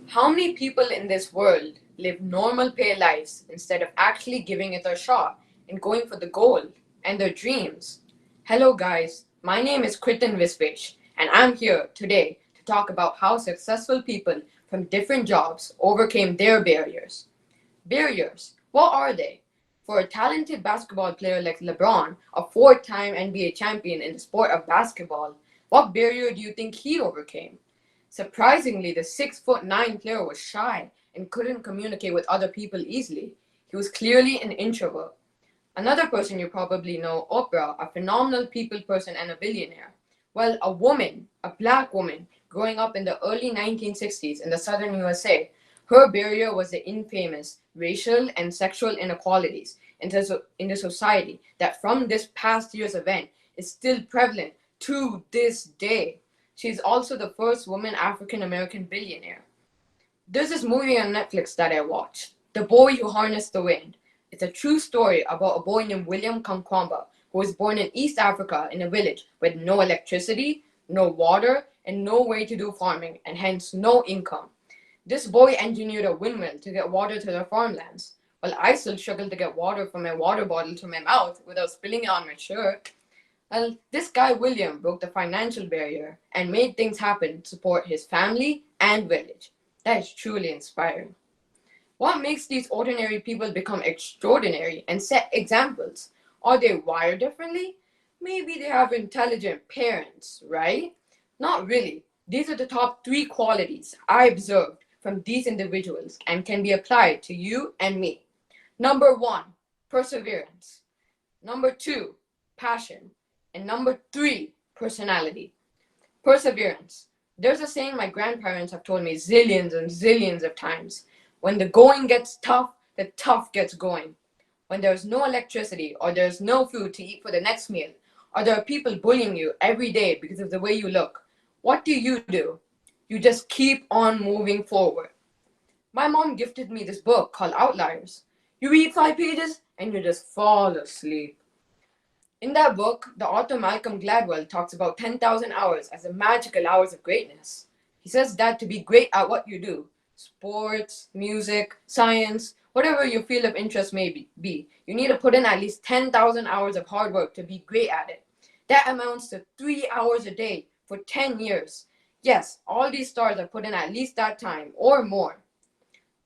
How many people in this world live normal pay lives instead of actually giving it a shot and going for the goal and their dreams? Hello, guys. My name is Kritan Visvesh, and I'm here today to talk about how successful people from different jobs overcame their barriers. Barriers, what are they? For a talented basketball player like LeBron, a four-time NBA champion in the sport of basketball, what barrier do you think he overcame? Surprisingly, the 6'9" player was shy and couldn't communicate with other people easily. He was clearly an introvert. Another person you probably know, Oprah, a phenomenal people person and a billionaire. Well, a woman, a black woman, growing up in the early 1960s in the southern USA, her barrier was the infamous racial and sexual inequalities in the society that from this past year's event is still prevalent to this day. She is also the first woman African American billionaire. There's this movie on Netflix that I watched, The Boy Who Harnessed the Wind. It's a true story about a boy named William Kamkwamba who was born in East Africa in a village with no electricity, no water, and no way to do farming, and hence no income. This boy engineered a windmill to get water to their farmlands, while I still struggle to get water from my water bottle to my mouth without spilling it on my shirt. Well, this guy William broke the financial barrier and made things happen to support his family and village. That is truly inspiring. What makes these ordinary people become extraordinary and set examples? Are they wired differently? Maybe they have intelligent parents, right? Not really. These are the top three qualities I observed from these individuals and can be applied to you and me. Number one, perseverance. Number two, passion. And number three, personality. Perseverance. There's a saying my grandparents have told me zillions and zillions of times. When the going gets tough, the tough gets going. When there's no electricity or there's no food to eat for the next meal, or there are people bullying you every day because of the way you look, what do? You just keep on moving forward. My mom gifted me this book called Outliers. You read 5 pages and you just fall asleep. In that book, the author Malcolm Gladwell talks about 10,000 hours as the magical hours of greatness. He says that to be great at what you do, sports, music, science, whatever your field of interest may be, you need to put in at least 10,000 hours of hard work to be great at it. That amounts to 3 hours a day for 10 years. Yes, all these stars have put in at least that time or more.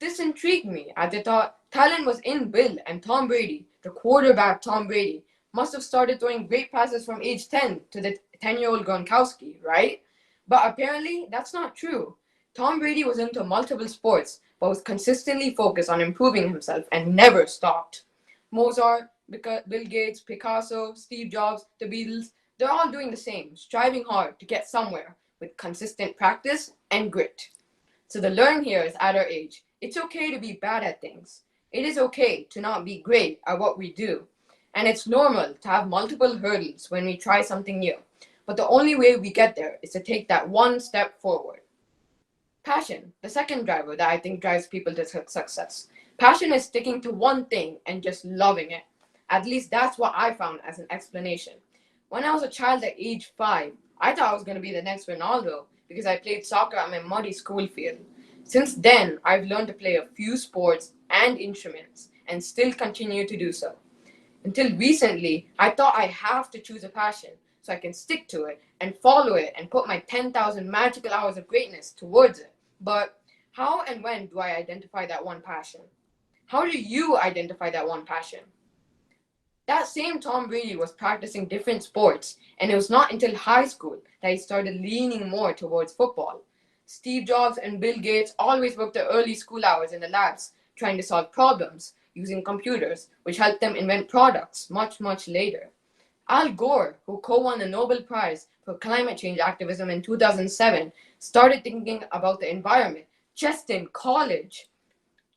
This intrigued me as I thought talent was in Bill and Tom Brady, the quarterback Tom Brady, must have started throwing great passes from age 10 to the 10-year-old Gronkowski, right? But apparently, that's not true. Tom Brady was into multiple sports, but was consistently focused on improving himself and never stopped. Mozart, Bill Gates, Picasso, Steve Jobs, the Beatles, they're all doing the same, striving hard to get somewhere with consistent practice and grit. So the learn here is at our age. It's okay to be bad at things. It is okay to not be great at what we do. And it's normal to have multiple hurdles when we try something new. But the only way we get there is to take that one step forward. Passion, the second driver that I think drives people to success. Passion is sticking to one thing and just loving it. At least that's what I found as an explanation. When I was a child at age 5, I thought I was going to be the next Ronaldo because I played soccer at my muddy school field. Since then, I've learned to play a few sports and instruments and still continue to do so. Until recently, I thought I have to choose a passion so I can stick to it and follow it and put my 10,000 magical hours of greatness towards it. But how and when do I identify that one passion? How do you identify that one passion? That same Tom Brady was practicing different sports, and it was not until high school that he started leaning more towards football. Steve Jobs and Bill Gates always worked the early school hours in the labs trying to solve problems using computers, which helped them invent products much, much later. Al Gore, who co-won the Nobel Prize for climate change activism in 2007, started thinking about the environment just in college.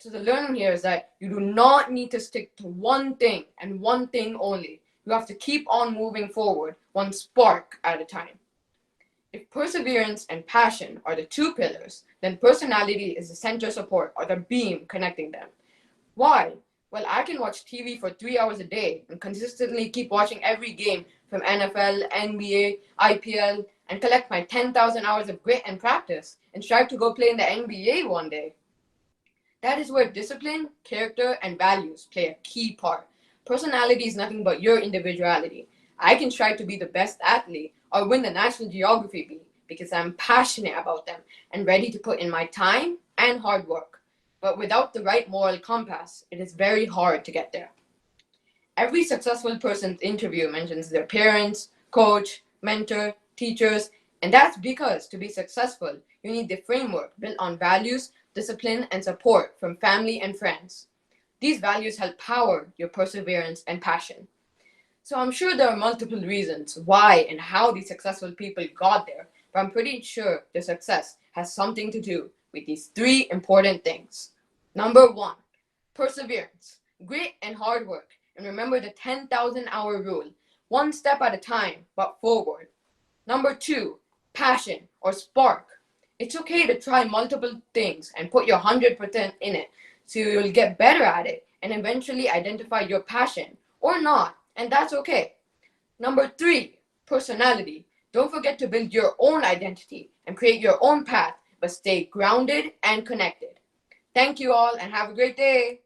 So the learning here is that you do not need to stick to one thing and one thing only. You have to keep on moving forward, one spark at a time. If perseverance and passion are the two pillars, then personality is the center support or the beam connecting them. Why? Well, I can watch TV for 3 hours a day and consistently keep watching every game from NFL, NBA, IPL, and collect my 10,000 hours of grit and practice and strive to go play in the NBA one day. That is where discipline, character, and values play a key part. Personality is nothing but your individuality. I can strive to be the best athlete or win the National Geography bee because I'm passionate about them and ready to put in my time and hard work. But without the right moral compass, it is very hard to get there. Every successful person's interview mentions their parents, coach, mentor, teachers, and that's because to be successful, you need the framework built on values, discipline, and support from family and friends. These values help power your perseverance and passion. So I'm sure there are multiple reasons why and how these successful people got there, but I'm pretty sure their success has something to do with these three important things. Number one, perseverance, grit and hard work. And remember the 10,000 hour rule, one step at a time, but forward. Number two, passion or spark. It's okay to try multiple things and put your 100% in it so you'll get better at it and eventually identify your passion or not, and that's okay. Number three, personality. Don't forget to build your own identity and create your own path, but stay grounded and connected. Thank you all and have a great day.